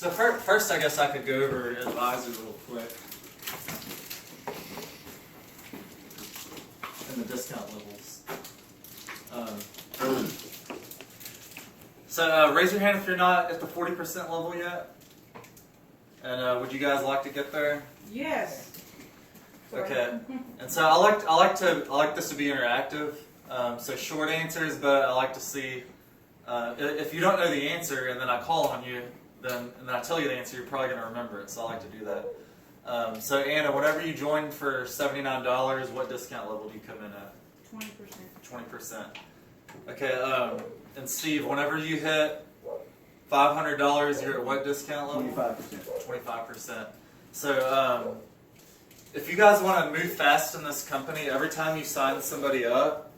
So first, I guess I could go over advisors real quick. And the discount levels. So raise your hand if you're not at the 40% level yet. And would you guys like to get there? Yes. Okay. And so I like this to be interactive. So short answers, but I like to see if you don't know the answer and then I call on you, and then I tell you the answer, you're probably going to remember it. So I like to do that. So Anna, whenever you join for $79, what discount level do you come in at? 20%. 20%. Okay. And Steve, whenever you hit $500, you're at what discount level? 25%. 25%. So if you guys want to move fast in this company, every time you sign somebody up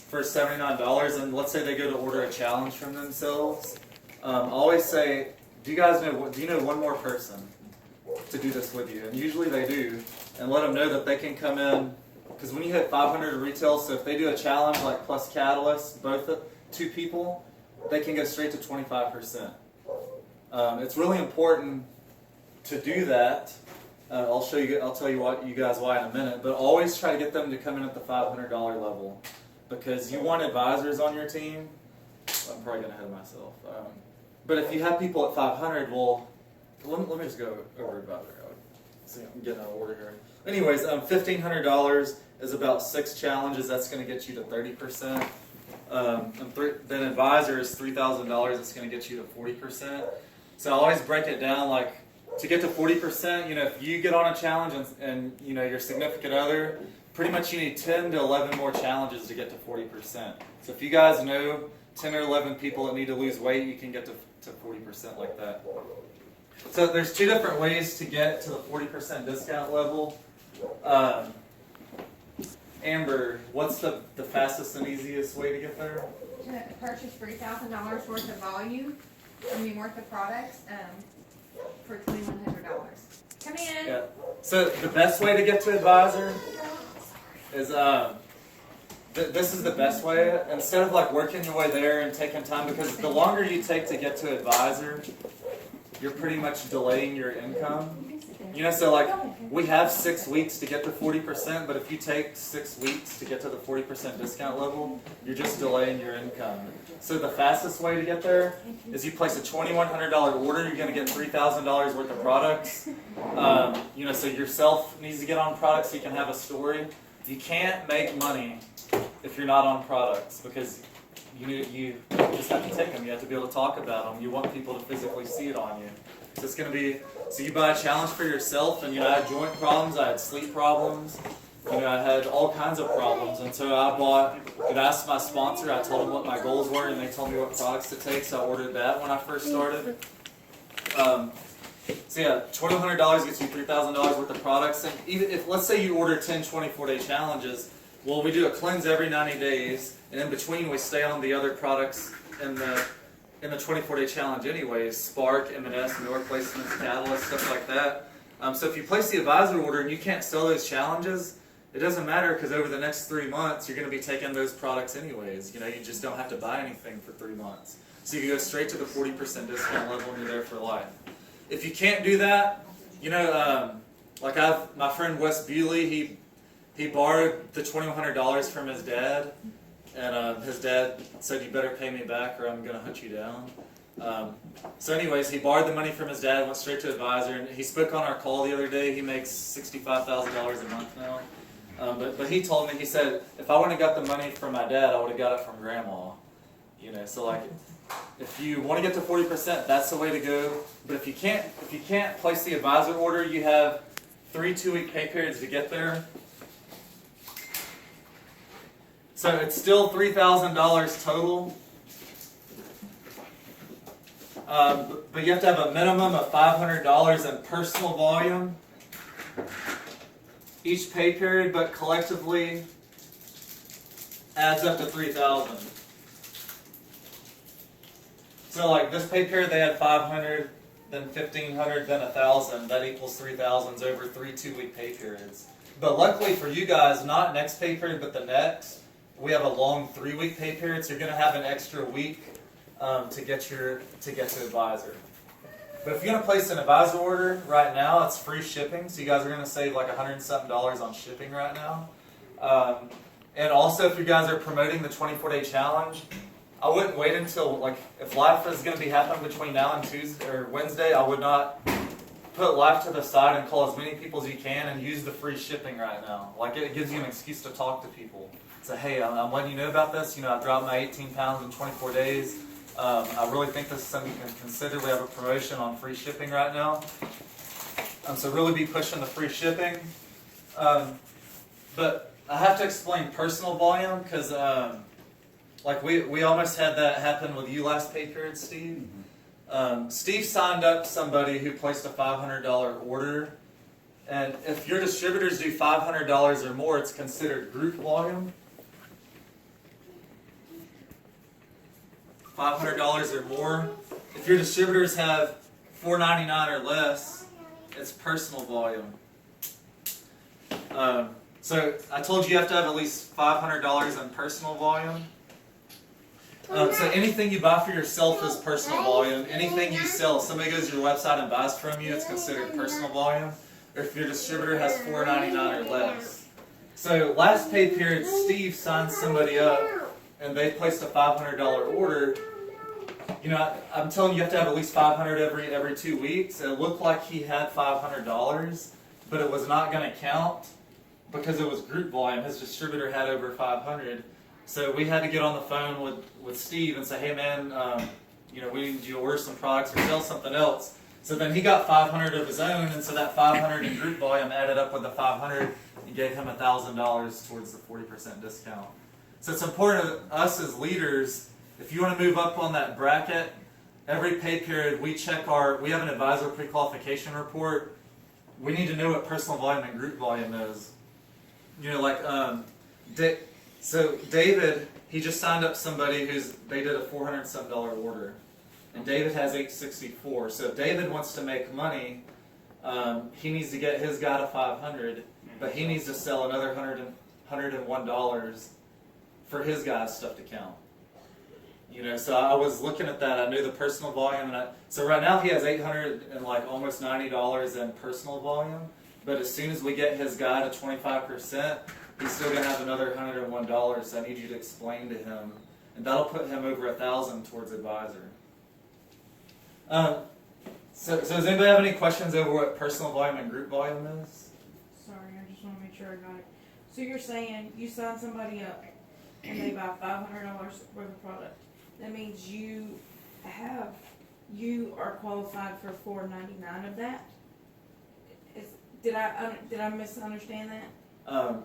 for $79, and let's say they go to order a challenge from themselves, always say, do you know one more person to do this with you? And usually they do, and let them know that they can come in, because when you hit 500 retail, so if they do a challenge like plus Catalyst, two people, they can go straight to 25%. It's really important to do that. I'll tell you you guys why in a minute, but always try to get them to come in at the $500 level, because you want advisors on your team. I'm probably going to ahead of myself. But if you have people at 500, well, let me just go over advisor. See, I'm getting out of order here. Anyways, $1,500 is about 6 challenges. That's going to get you to 30%. Then advisor is $3,000. It's going to get you to 40%. So I always break it down like to get to 40%. If you get on a challenge and your significant other, pretty much you need 10 to 11 more challenges to get to 40%. So if you guys know 10 or 11 people that need to lose weight, you can get to 40% like that. So there's 2 different ways to get to the 40% discount level. Amber, what's the fastest and easiest way to get there? To purchase $3,000 worth of volume, worth of products, for $2,100. Come in. Yeah. So the best way to get to advisor is this is the best way. Instead of like working your way there and taking time, because the longer you take to get to advisor, you're pretty much delaying your income. So like we have 6 weeks to get to 40%, but if you take 6 weeks to get to the 40% discount level, you're just delaying your income. So the fastest way to get there is you place a $2,100 order, you're going to get $3,000 worth of products. So yourself needs to get on products so you can have a story. You can't make money if you're not on products, because you just have to take them. You have to be able to talk about them. You want people to physically see it on you. So it's going to be, so you buy a challenge for yourself, and I had joint problems, I had sleep problems, I had all kinds of problems, and so I asked my sponsor, I told them what my goals were, and they told me what products to take, so I ordered that when I first started. So yeah, $2,100 gets you $3,000 worth of products, and even if, let's say you order 10 24-day challenges, well, we do a cleanse every 90 days, and in between we stay on the other products in the 24-day challenge anyways, Spark, M&S, Newer Placements, Catalyst, stuff like that. So if you place the advisor order and you can't sell those challenges, it doesn't matter, because over the next 3 months you're going to be taking those products anyways. You just don't have to buy anything for 3 months. So you can go straight to the 40% discount level and you're there for life. If you can't do that, like my friend Wes Bewley, he borrowed the $2,100 from his dad. And his dad said, you better pay me back or I'm going to hunt you down. So anyways, he borrowed the money from his dad, went straight to advisor, and he spoke on our call the other day. He makes $65,000 a month now. But he told me, he said, if I wouldn't have got the money from my dad, I would have got it from grandma. So like, if you want to get to 40%, that's the way to go. But if you can't place the advisor order, you have 3 2-week pay periods to get there. So it's still $3,000 total, but you have to have a minimum of $500 in personal volume each pay period, but collectively adds up to $3,000. So like this pay period, they had 500, then 1,500, then 1,000. That equals 3,000 over 3 2-week pay periods. But luckily for you guys, not next pay period, but the next. We have a long 3-week pay period, so you're going to have an extra week to get to advisor. But if you're gonna place an advisor order right now, it's free shipping, so you guys are gonna save like $100 and something on shipping right now. And also, if you guys are promoting the 24-day challenge, I wouldn't wait until, like, if life is gonna be happening between now and Tuesday or Wednesday, I would not put life to the side and call as many people as you can and use the free shipping right now. Like, it gives you an excuse to talk to people. Say, hey, I'm letting you know about this. You know, I dropped my 18 pounds in 24 days. I really think this is something you can consider. We have a promotion on free shipping right now. So really be pushing the free shipping. But I have to explain personal volume because like we almost had that happen with you last pay period, Steve. Steve signed up somebody who placed a $500 order. And if your distributors do $500 or more, it's considered group volume. $500 or more. If your distributors have $4.99 or less, it's personal volume. So I told you have to have at least $500 in personal volume. So anything you buy for yourself is personal volume. Anything you sell, if somebody goes to your website and buys from you, it's considered personal volume. Or if your distributor has $4.99 or less. So last pay period, Steve signed somebody up and they placed a $500 order. You know, I'm telling you, you have to have at least $500 every 2 weeks. It looked like he had $500, but it was not going to count because it was group volume. His distributor had over $500. So we had to get on the phone with Steve and say, hey man, you know, we need you to order some products or sell something else. So then he got $500 of his own, and so that $500 in group volume added up with the $500 and gave him $1,000 towards the 40% discount. So it's important to us as leaders, if you want to move up on that bracket, every pay period we have an advisor pre-qualification report. We need to know what personal volume and group volume is. You know, like, so David, he just signed up somebody they did a $400-something order. And David has $864. So if David wants to make money, he needs to get his guy to $500, but he needs to sell another $101 for his guy's stuff to count. You know, so I was looking at that. I knew the personal volume, so right now he has $800 and like almost $90 in personal volume. But as soon as we get his guy to 25%, he's still gonna have another $101. So I need you to explain to him, and that'll put him over $1,000 towards advisor. So does anybody have any questions over what personal volume and group volume is? Sorry, I just want to make sure I got it. So you're saying you sign somebody up and they buy $500 worth of product. That means you are qualified for $4.99 of that. Did I misunderstand that?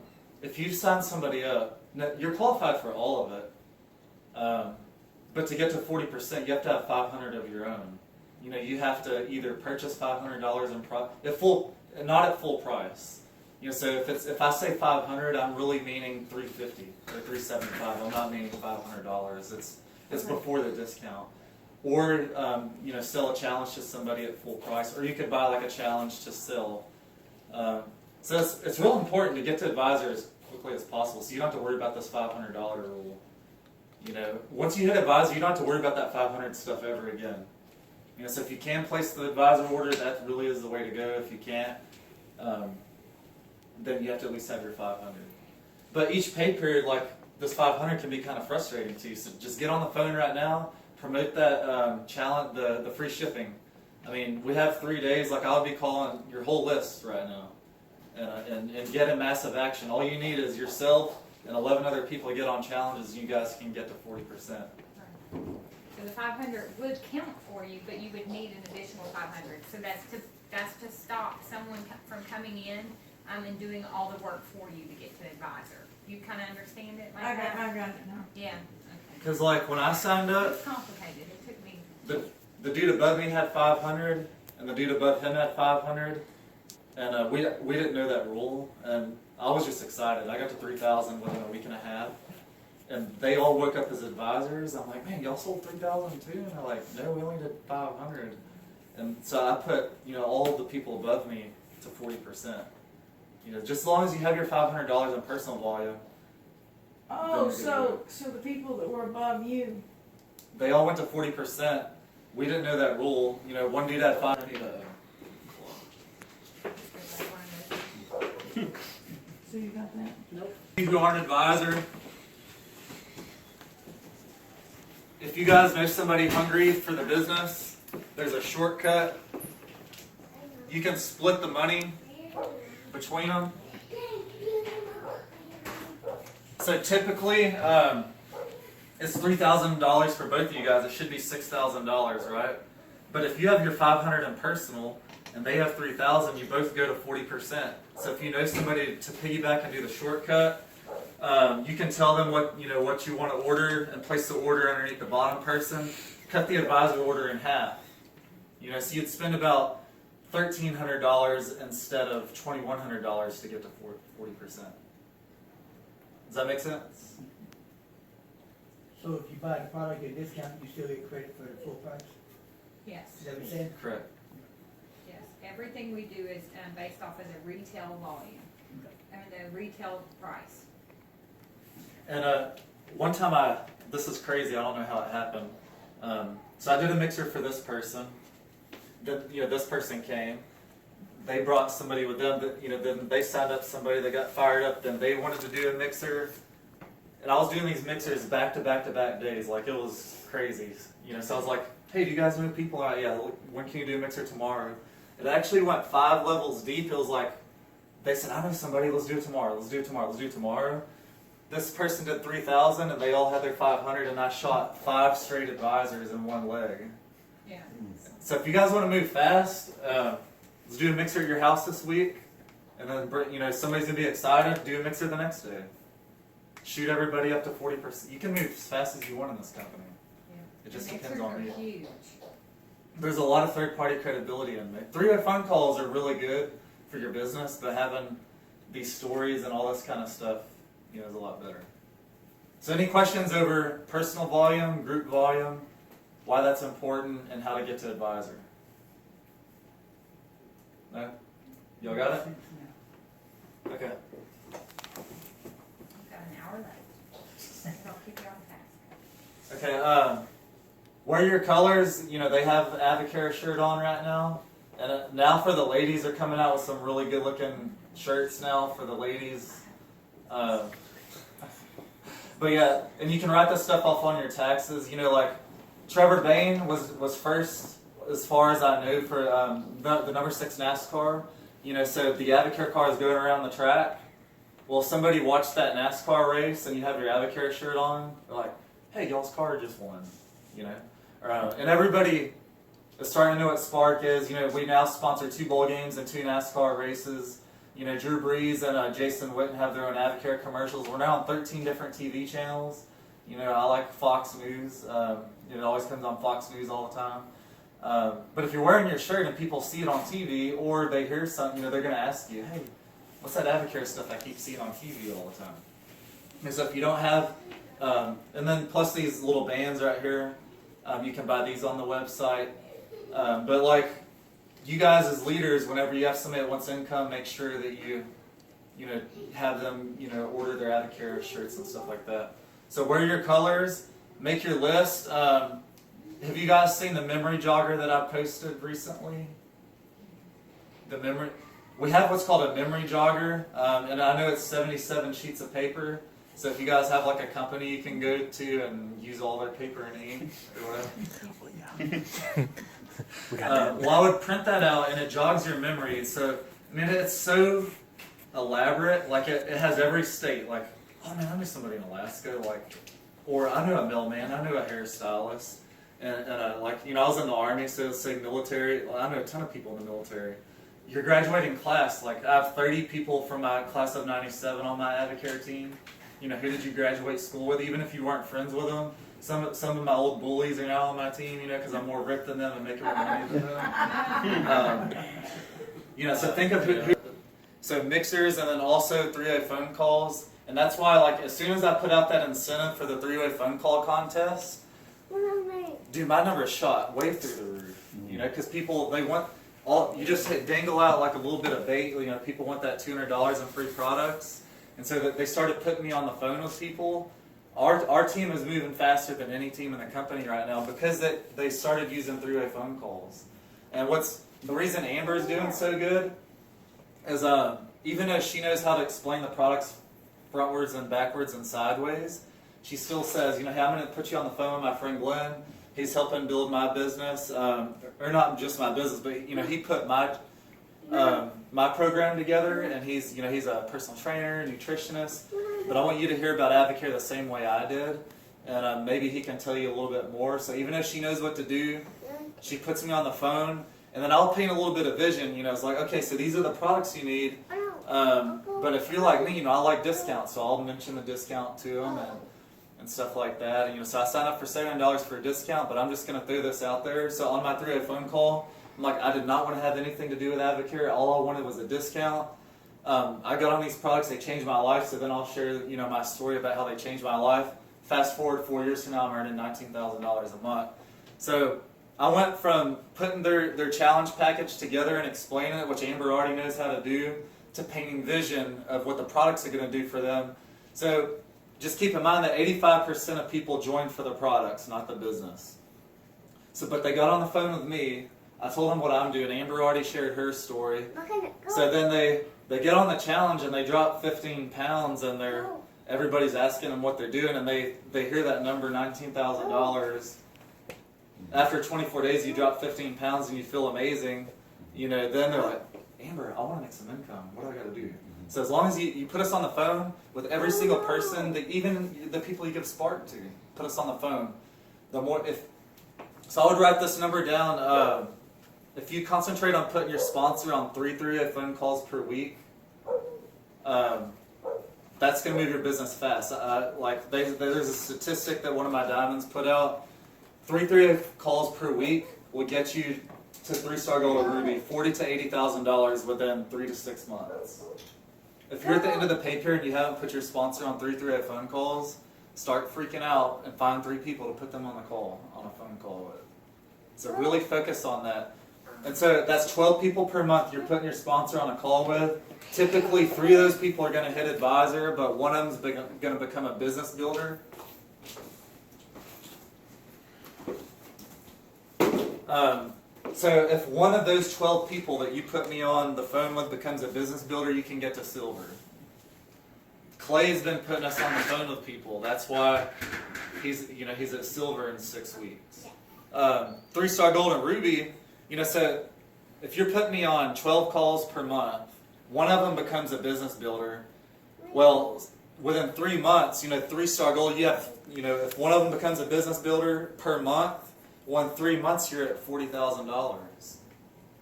If you sign somebody up, you're qualified for all of it. But to get to 40%, you have to have $500 of your own. You know, you have to either purchase $500 in not at full price. You know, so if I say $500, I'm really meaning $350 or $375. I'm not meaning $500. It's before the discount. Or you know, sell a challenge to somebody at full price, or you could buy like a challenge to sell. So it's real important to get to advisor as quickly as possible, so you don't have to worry about this $500 rule. You know, once you hit advisor, you don't have to worry about that $500 stuff ever again. You know, so if you can place the advisor order, that really is the way to go. If you can't, then you have to at least have your $500. But each pay period, like this $500, can be kind of frustrating to you. So just get on the phone right now, promote that challenge, the free shipping. I mean, we have 3 days. Like I'll be calling your whole list right now, and get in massive action. All you need is yourself and 11 other people to get on challenges. You guys can get to 40%. So the 500 would count for you, but you would need an additional 500. So that's to stop someone from coming in and doing all the work for you to get to advisor. You kind of understand it like that? I got it now. Yeah. Okay. Because like when I signed up, It's complicated. It took me. the dude above me had 500, and the dude above him had 500, and we didn't know that rule, and I was just excited. I got to 3,000 within a week and a half, and they all woke up as advisors. I'm like, man, y'all sold 3,000 too? And they're like, no, we only did 500. And so I put, you know, all of the people above me to 40%. You know, just as long as you have your $500 in personal volume. Oh, so the people that were above you. They all went to 40%, we didn't know that rule. You know, one dude had 5. I need a- So you got that? If you are an advisor, if you guys know somebody hungry for the business, there's a shortcut. You can split the money between them. So typically, it's $3,000 for both of you guys. It should be $6,000, right? But if you have your 500 in personal and they have 3,000, you both go to 40%. So if you know somebody to piggyback and do the shortcut, you can tell them what you want to order and place the order underneath the bottom person. Cut the advisor order in half. So you'd spend about $1,300 instead of $2,100 to get to 40%. Does that make sense? So if you buy the product at a discount, you still get credit for the full price? Yes, Is that what you're saying? Correct. yes. Everything we do is based off of the retail volume, and the retail price. And one time this is crazy, I don't know how it happened. So I did a mixer for this person. This person came. They brought somebody with them that, then they signed up somebody, they got fired up, then they wanted to do a mixer. And I was doing these mixers back to back to back days, like it was crazy. So I was like, hey, do you guys know people? Yeah, when can you do a mixer tomorrow? It actually went 5 levels deep. It was like, they said, I know somebody, let's do it tomorrow, let's do it tomorrow, let's do it tomorrow. This person did 3,000 and they all had their 500 and I shot 5 straight advisors in one leg. Yeah. So if you guys want to move fast, let's do a mixer at your house this week. And then, somebody's going to be excited, do a mixer the next day. Shoot everybody up to 40%. You can move as fast as you want in this company. Yeah. It just The depends on mixers you. are huge. There's a lot of third-party credibility in it. 3-way phone calls are really good for your business, but having these stories and all this kind of stuff, is a lot better. So any questions over personal volume, group volume, why that's important, and how to get to advisor? No? Y'all got it? Okay. We've got an hour left. I'll keep you on task. Okay, wear your colors. They have the AdvoCare shirt on right now. And now for the ladies, they're coming out with some really good looking shirts now for the ladies. But yeah, and you can write this stuff off on your taxes. Like Trevor Bain was first, as far as I know, for the number 6 NASCAR. So the AdvoCare car is going around the track. Well, somebody watched that NASCAR race and you have your AdvoCare shirt on. They're like, hey, y'all's car just won. And everybody is starting to know what Spark is. We now sponsor 2 bowl games and 2 NASCAR races. Drew Brees and Jason Witten have their own AdvoCare commercials. We're now on 13 different TV channels. I like Fox News. It always comes on Fox News all the time. But if you're wearing your shirt and people see it on TV or they hear something, they're going to ask you, hey, what's that AdvoCare stuff I keep seeing on TV all the time? And so if you don't have, and then plus these little bands right here, you can buy these on the website. But like you guys as leaders, whenever you have somebody that wants income, make sure that you have them, order their AdvoCare shirts and stuff like that. So wear your colors, make your list. Have you guys seen the memory jogger that I posted recently? We have what's called a memory jogger, and I know it's 77 sheets of paper. So if you guys have like a company you can go to and use all their paper and ink or whatever. Well, I would print that out and it jogs your memory. So, it's so elaborate. Like it has every state. Like, oh man, I knew somebody in Alaska. Or I knew a mailman. I knew a hairstylist. And I was in the Army, so let's say military. Well, I know a ton of people in the military. Your graduating class, I have 30 people from my class of 97 on my AdvoCare team. Who did you graduate school with? Even if you weren't friends with them. Some of my old bullies are now on my team, because I'm more ripped than them and making more money than them. So think of who. So mixers and then also 3-way phone calls. And that's why, as soon as I put out that incentive for the 3-way phone call contest, dude, my number shot way through the roof. Because people, they want you just dangle out like a little bit of bait. People want that $200 in free products. And so they started putting me on the phone with people. Our team is moving faster than any team in the company right now because they started using three-way phone calls. And the reason Amber is doing so good is even though she knows how to explain the products frontwards and backwards and sideways, she still says, hey, I'm going to put you on the phone with my friend Glenn. He's helping build my business, or not just my business, but he put my program together, and he's a personal trainer, nutritionist. But I want you to hear about AdvoCare the same way I did, and maybe he can tell you a little bit more. So even if she knows what to do, she puts me on the phone, and then I'll paint a little bit of vision. It's like, okay, so these are the products you need. But if you're like me, I like discounts, so I'll mention the discount to them and stuff like that. And, so I signed up for $79 for a discount, but I'm just going to throw this out there. So on my 3-way phone call, I'm like, I did not want to have anything to do with AdvoCare. All I wanted was a discount. I got on these products, they changed my life, so then I'll share my story about how they changed my life. Fast forward 4 years from now, I'm earning $19,000 a month. So I went from putting their challenge package together and explaining it, which Amber already knows how to do, to painting vision of what the products are going to do for them. So just keep in mind that 85% of people join for the products, not the business. But they got on the phone with me. I told them what I'm doing. Amber already shared her story. So then they get on the challenge and they drop 15 pounds, and everybody's asking them what they're doing, and they hear that number, $19,000. After 24 days, you drop 15 pounds and you feel amazing. Then they're like, Amber, I want to make some income. What do I got to do? So as long as you put us on the phone with every single person, even the people you give Spark to, put us on the phone. So I would write this number down. If you concentrate on putting your sponsor on 3-way phone calls per week, that's going to move your business fast. There's a statistic that one of my diamonds put out. 3-way calls per week will get you to 3-star gold or ruby, $40,000 to $80,000 within 3 to 6 months. If you're at the end of the pay period and you haven't put your sponsor on 3-way phone calls, start freaking out and find 3 people to put them on a phone call with. So really focus on that. And so that's 12 people per month you're putting your sponsor on a call with. Typically 3 of those people are going to hit advisor, but one of them's going to become a business builder. So if one of those 12 people that you put me on the phone with becomes a business builder, you can get to silver. Clay's been putting us on the phone with people. That's why he's at silver in 6 weeks. 3-star gold and ruby. So if you're putting me on 12 calls per month, one of them becomes a business builder. Well, within 3 months, 3-star gold, you have, if one of them becomes a business builder per month, well, in 3 months you're at $40,000.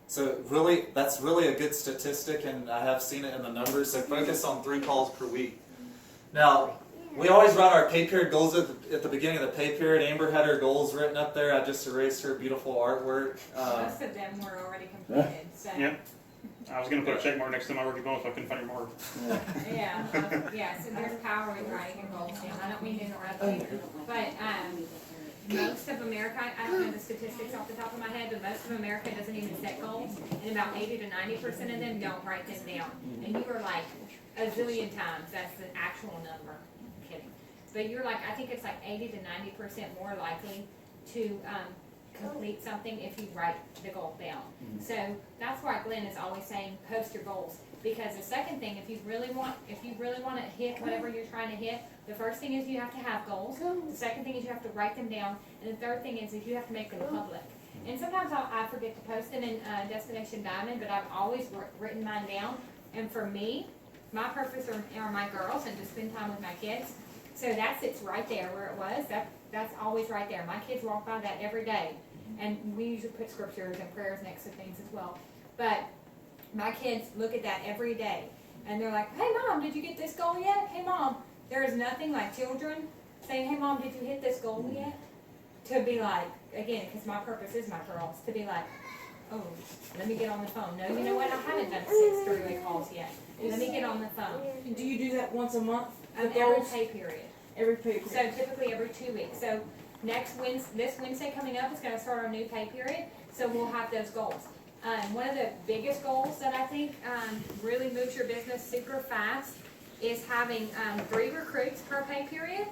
So really, that's really a good statistic, and I have seen it in the numbers. So focus on 3 calls per week. Now, we always write our pay period goals at the beginning of the pay period. Amber had her goals written up there. I just erased her beautiful artwork. Most of them were already completed. So. Yep. I was going to put a check mark next to my working goal, so I couldn't find your mark. Yeah, so there's power in writing your goals down. I don't mean to interrupt you, but most of America, I don't know the statistics off the top of my head, but most of America doesn't even set goals, and about 80 to 90% of them don't write them down. And you are like a zillion times, that's the actual number. I'm kidding. But you're like, I think it's like 80 to 90% more likely to complete something if you write the goal down. So that's why Glenn is always saying post your goals. Because the second thing, if you really want to hit whatever you're trying to hit, the first thing is you have to have goals. The second thing is you have to write them down, and the third thing is you have to make them public. And sometimes I forget to post them in Destination Diamond, but I've always written mine down. And for me, my purpose are my girls and to spend time with my kids. So that sits right there where it was. That's always right there. My kids walk by that every day, and we usually put scriptures and prayers next to things as well. But my kids look at that every day, and they're like, "Hey, Mom, did you get this goal yet? Hey, Mom." There is nothing like children saying, "Hey, Mom, did you hit this goal yet?" To be like, again, because my purpose is my girls, to be like, "Oh, let me get on the phone. No, you know what? I haven't done 6 3-way calls yet. Let me get on the phone." Do you do that once a month? Every pay period. Every pay period. So typically every 2 weeks. So this Wednesday coming up is going to start our new pay period. So we'll have those goals. One of the biggest goals that I think really moves your business super fast is having 3 recruits per pay period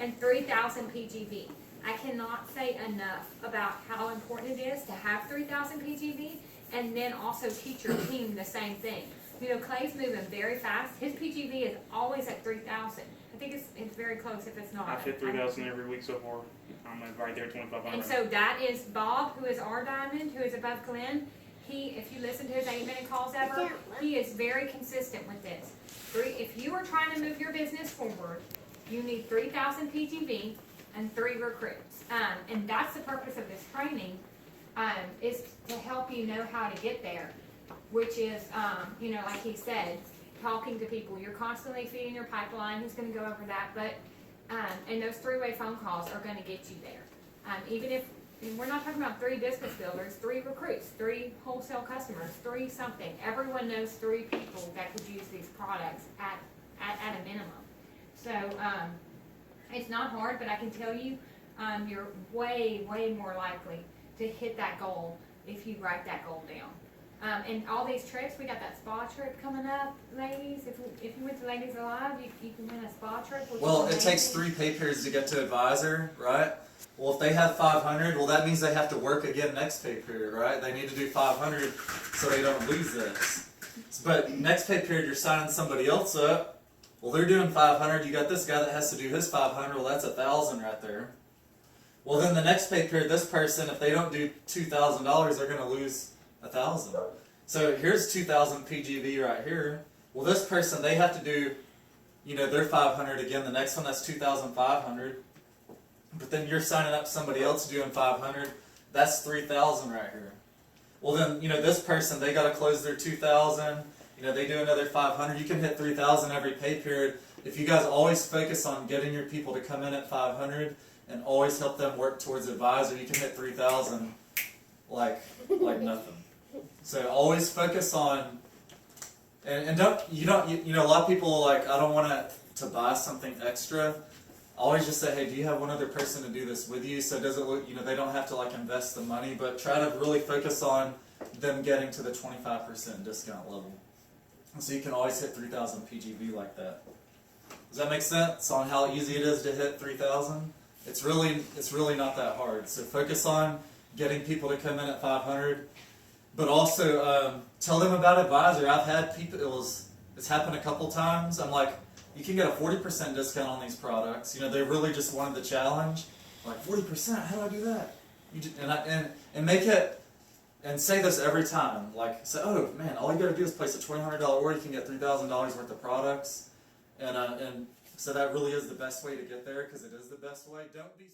and 3,000 PGV. I cannot say enough about how important it is to have 3,000 PGV, and then also teach your team the same thing. You know, Clay's moving very fast. His PGV is always at 3,000. I think it's very close if it's not. I've hit 3,000 every week so far. I'm right there, 2,500. And so that is Bob, who is our diamond, who is above Glenn. He, if you listen to his 8-minute calls ever, he is very consistent with this. If you are trying to move your business forward, you need 3,000 PGV and 3 recruits. And that's the purpose of this training, is to help you know how to get there, which is, you know, like he said, talking to people. You're constantly feeding your pipeline. He's going to go over that, but and those 3-way phone calls are going to get you there. Even if we're not talking about 3 business builders, 3 recruits, 3 wholesale customers, 3 something. Everyone knows 3 people that could use these products at a minimum. So it's not hard, but I can tell you, you're way more likely to hit that goal if you write that goal down. And all these trips, we got that spa trip coming up, ladies. If you went to Ladies Alive, you can win a spa trip. Well, it takes 3 pay periods to get to advisor, right? Well, if they have 500, well, that means they have to work again next pay period, right? They need to do 500 so they don't lose this. But next pay period, you're signing somebody else up. Well, they're doing 500. You got this guy that has to do his 500. Well, that's 1,000 right there. Well, then the next pay period, this person, if they don't do $2,000, they're going to lose 1,000. So here's 2,000 PGV right here. Well, this person, they have to do, you know, their 500 again. The next one, that's 2,500. But then you're signing up somebody else doing 500. That's 3,000 right here. Well, then, you know, this person, they got to close their 2,000. You know, they do another 500. You can hit 3,000 every pay period. If you guys always focus on getting your people to come in at 500 and always help them work towards advisor, you can hit 3,000 like nothing. So always focus on, and you know, a lot of people are like, I don't want to buy something extra. Always just say, hey, do you have one other person to do this with you? So it doesn't look, you know, they don't have to like invest the money, but try to really focus on them getting to the 25% discount level. So you can always hit 3,000 PGV like that. Does that make sense on how easy it is to hit 3,000? It's really not that hard. So focus on getting people to come in at 500, but also tell them about advisor. I've had people, it's happened a couple times. I'm like, you can get a 40% discount on these products. You know, they really just wanted the challenge. Like 40%, how do I do that? And make it, and say this every time. Like say, oh man, all you got to do is place a $2,000 order. You can get $3,000 worth of products, and so that really is the best way to get there because it is the best way. Don't be